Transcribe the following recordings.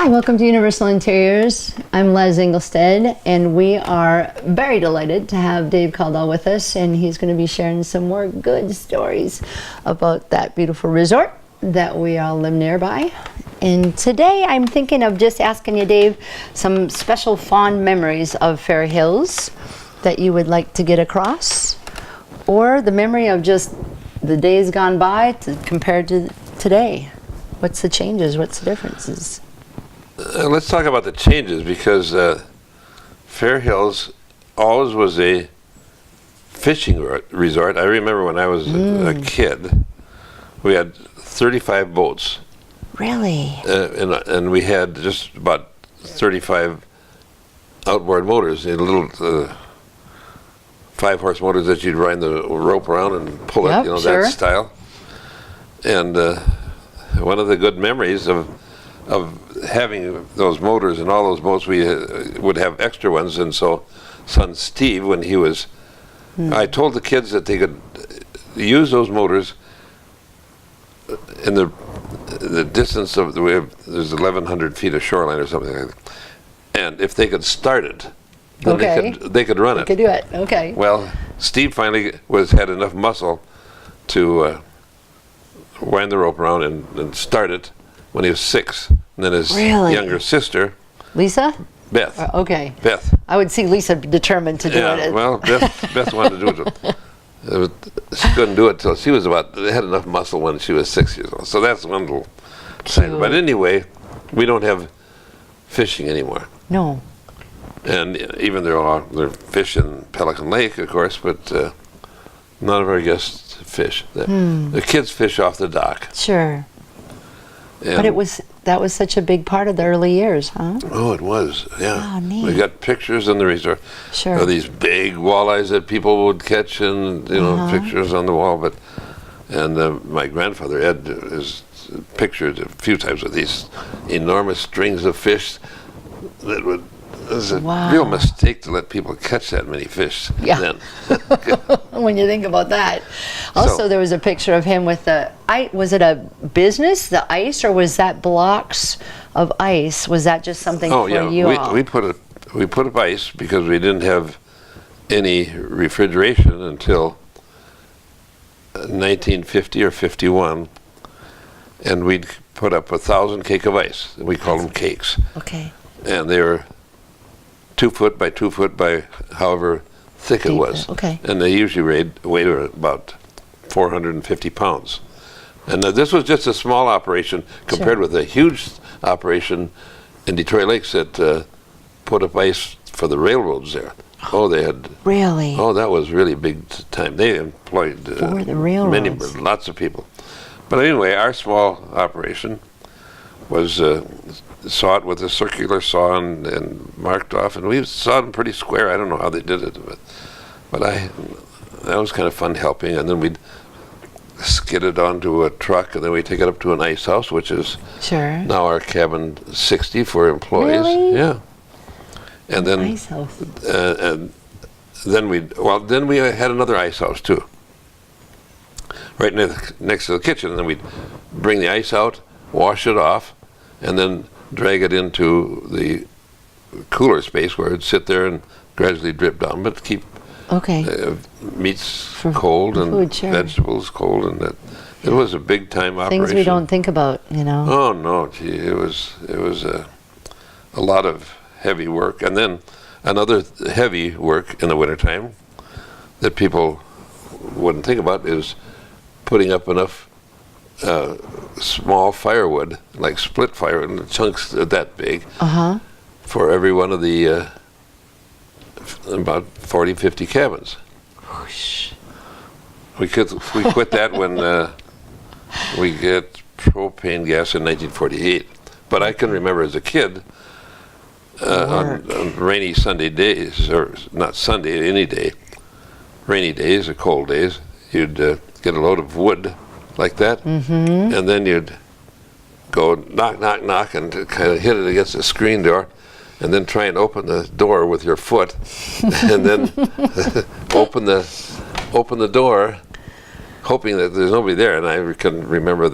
Hi, welcome to Universal Interiors. I'm Lez Engelstad, and we are very delighted to have Dave Kaldahl with us, and he's going to be sharing some more good stories about that beautiful resort that we all live nearby. And today I'm thinking of just asking you, Dave, some special fond memories of Fair Hills that you would like to get across, or the memory of just the days gone by compared to today. What's the changes? What's the differences? Let's talk about the changes, because Fair Hills always was a fishing resort. I remember when I was a kid, we had 35 boats. Really? And we had just about 35 outboard motors, little 5-horse motors that you'd wind the rope around and pull it, sure. that style. And one of the good memories of having those motors and all those boats, we would have extra ones, and so son Steve, when he was, I told the kids that they could use those motors in the distance of there's 1,100 feet of shoreline or something like that, and if they could start it, then they could run it. They could do it. Okay. Well, Steve finally had enough muscle to wind the rope around and start it when he was 6. And then his younger sister, Lisa? Beth. Okay. Beth. I would see Lisa determined to do it. Well, Beth wanted to do it. She couldn't do it till she was had enough muscle when she was 6 years old. So that's one little side. But anyway, we don't have fishing anymore. No. And even they're fish in Pelican Lake, of course, but none of our guests fish. The kids fish off the dock. Sure. And But that was such a big part of the early years, huh? Oh, it was, yeah. Oh, neat. We got pictures in the resort of these big walleyes that people would catch, and pictures on the wall. And my grandfather Ed has pictured a few times of these enormous strings of fish that would. It was a real mistake to let people catch that many fish then. When you think about that. Also, there was a picture of him with was it a business, the ice, or was that blocks of ice? Was that just something for you all? We put up ice because we didn't have any refrigeration until 1950 or 51, and we'd put up 1,000 cake of ice. We called them cakes. Okay. And they were 2 foot by 2 foot by however thick it was. Okay. And they usually weighed about 450 pounds. And this was just a small operation compared with a huge operation in Detroit Lakes that put up ice for the railroads there. Oh, they had... Really? Oh, that was really big time. They employed for the railroads. lots of people. But anyway, our small operation was saw it with a circular saw and marked off, and we sawed them pretty square. I don't know how they did it, but that was kind of fun helping. And then we'd skid it onto a truck, and then we take it up to an ice house, which is now our cabin 60 for employees. Really? Yeah. And then ice house. And then we had another ice house too, right next to the kitchen. And then we'd bring the ice out, wash it off, and then drag it into the cooler space where it'd sit there and gradually drip down, but keep meats cold and vegetables cold, and that it was a big time operation. Things we don't think about, Oh no, gee, it was a lot of heavy work, and then another heavy work in the wintertime that people wouldn't think about is putting up enough small firewood, like split firewood, chunks that big, for every one of the about 40, 50 cabins. Whoosh. We quit that when we get propane gas in 1948. But I can remember as a kid, on rainy Sunday days, or not Sunday, any day, rainy days or cold days, you'd get a load of wood like that, and then you'd go knock, knock, knock, and kind of hit it against the screen door, and then try and open the door with your foot, and then open the door, hoping that there's nobody there. And I can remember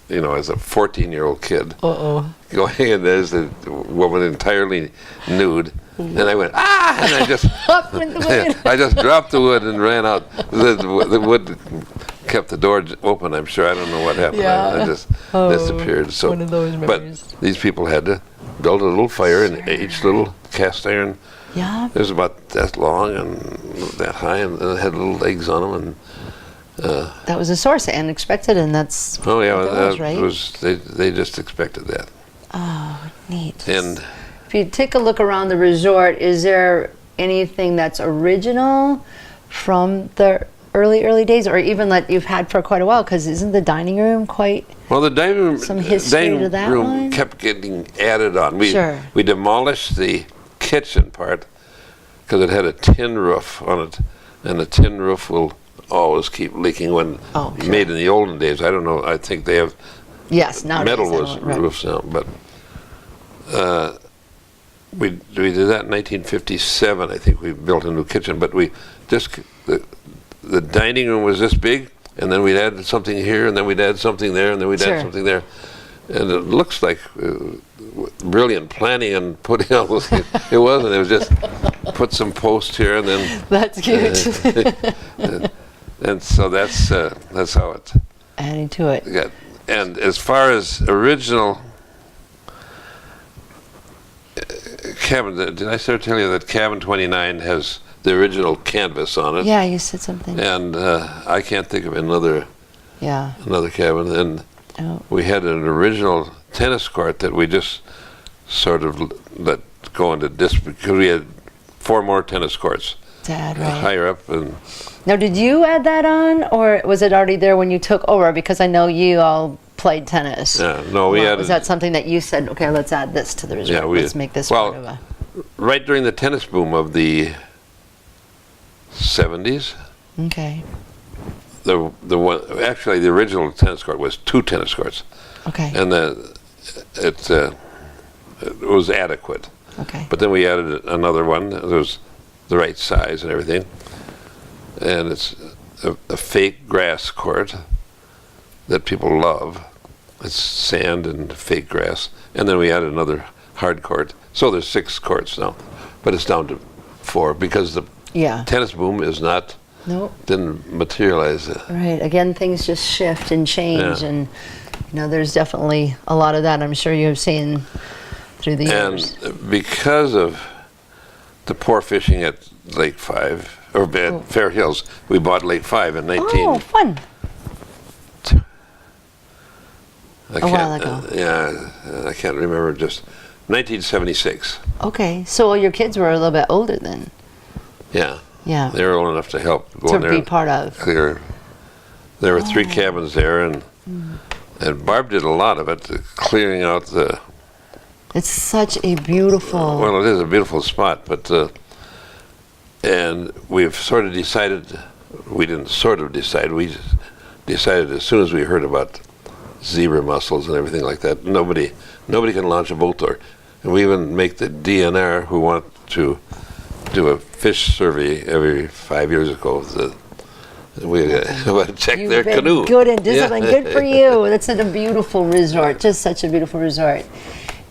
as a 14-year-old kid. Uh-oh. Going in, there's the woman entirely nude, and I went, ah! And I just, Up went the wood. I just dropped the wood and ran out. The wood kept the door open, I'm sure. I don't know what happened. Yeah. I just disappeared. So, one of those but memories. these people had to build a little fire in each little cast iron. Yeah. It was about that long and that high, and it had little legs on them. And That was a source, unexpected, and that's oh yeah, what that was, right? was they just expected that. Oh, neat. And if you take a look around the resort, is there anything that's original from the early days, or even that you've had for quite a while? Because isn't the dining room quite? well, the dining room, Some history to that one? kept getting added on. Sure. We demolished the kitchen part because it had a tin roof on it, and the tin roof will always keep leaking when sure. made in the olden days. I don't know. I think they have Yes, nowadays. metal I was don't- right. roofs now, but we did that in 1957. I think we built a new kitchen, but we just the dining room was this big, and then we'd add something here, and then we'd add something there, and then we'd Sure. add something there, and it looks like brilliant planning and putting all those things. It wasn't. It was just put some posts here, and then That's cute. and so that's how it Adding to it. got. And as far as original cabin, did I start telling you that cabin 29 has the original canvas on it? Yeah, you said something. And I can't think of another Yeah. cabin. And Oh. we had an original tennis court that we just sort of let go into because we had 4 more tennis courts Dad, right. higher up. And Now, did you add that on, or was it already there when you took over? Because I know you all played tennis. no, we Well, had was that something that you said, okay, let's add this to the resort? Let's make this part of a... right during the tennis boom of the 70s. Okay. The one actually the original tennis court was 2 tennis courts, Okay. and it was adequate. Okay. But then we added another one that was the right size and everything, and it's a fake grass court that people love. It's sand and fake grass, and then we added another hard court. So there's 6 courts now, but it's down to 4 because the Yeah. tennis boom is not. Nope. Didn't materialize. Right. Again, things just shift and change, Yeah. and there's definitely a lot of that. I'm sure you have seen through the years. And because of the poor fishing at Lake 5, or at Fair Hills, we bought Lake 5 in 19... Oh, fun. I A while can't- ago. I can't remember, just 1976. Okay. So your kids were a little bit older then. Yeah, Yeah. they were old enough to help go To in there be and part of. clear. There were 3 cabins there, and Barb did a lot of it, clearing out the... It's such a beautiful... Well, it is a beautiful spot, but and we've sort of decided. We didn't sort of decide. We just decided as soon as we heard about zebra mussels and everything like that. Nobody can launch a boat there, and we even make the DNR who want to do a fish survey every 5 years ago. We want to check You've their been canoe. good and disciplined. Yeah. Good for you. That's such a beautiful resort. Just such a beautiful resort.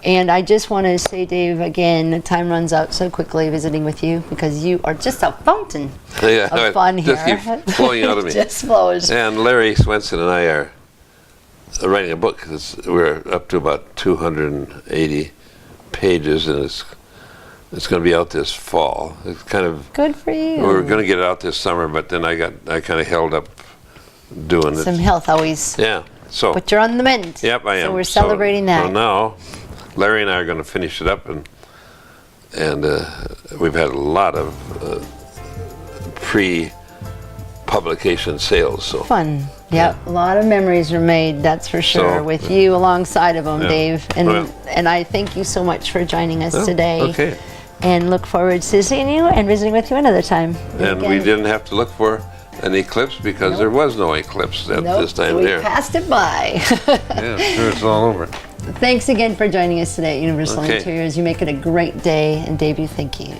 And I just want to say, Dave, again, time runs out so quickly visiting with you because you are just a fountain Yeah, of fun just here. keeps flowing out of me. Just flows. And Larry Swenson and I are writing a book. We're up to about 280 pages, and it's going to be out this fall. It's kind of Good for you. we were going to get it out this summer, but then I kind of held up doing Some it. health always. Yeah. So. But you're on the mend. Yep, I am. So we're celebrating that. So now, Larry and I are going to finish it up, and we've had a lot of pre-publication sales. So Fun. Yep. A lot of memories are made, that's for sure, So, with you alongside of them, yeah. Dave. Well. And I thank you so much for joining us Oh, today. okay. And look forward to seeing you and visiting with you another time. And we didn't have to look for an eclipse because there was no eclipse at this time we there. passed it by. Yeah, sure, it's all over. Thanks again for joining us today at Universal Okay. Interiors. You make it a great day, and Dave, you thank you.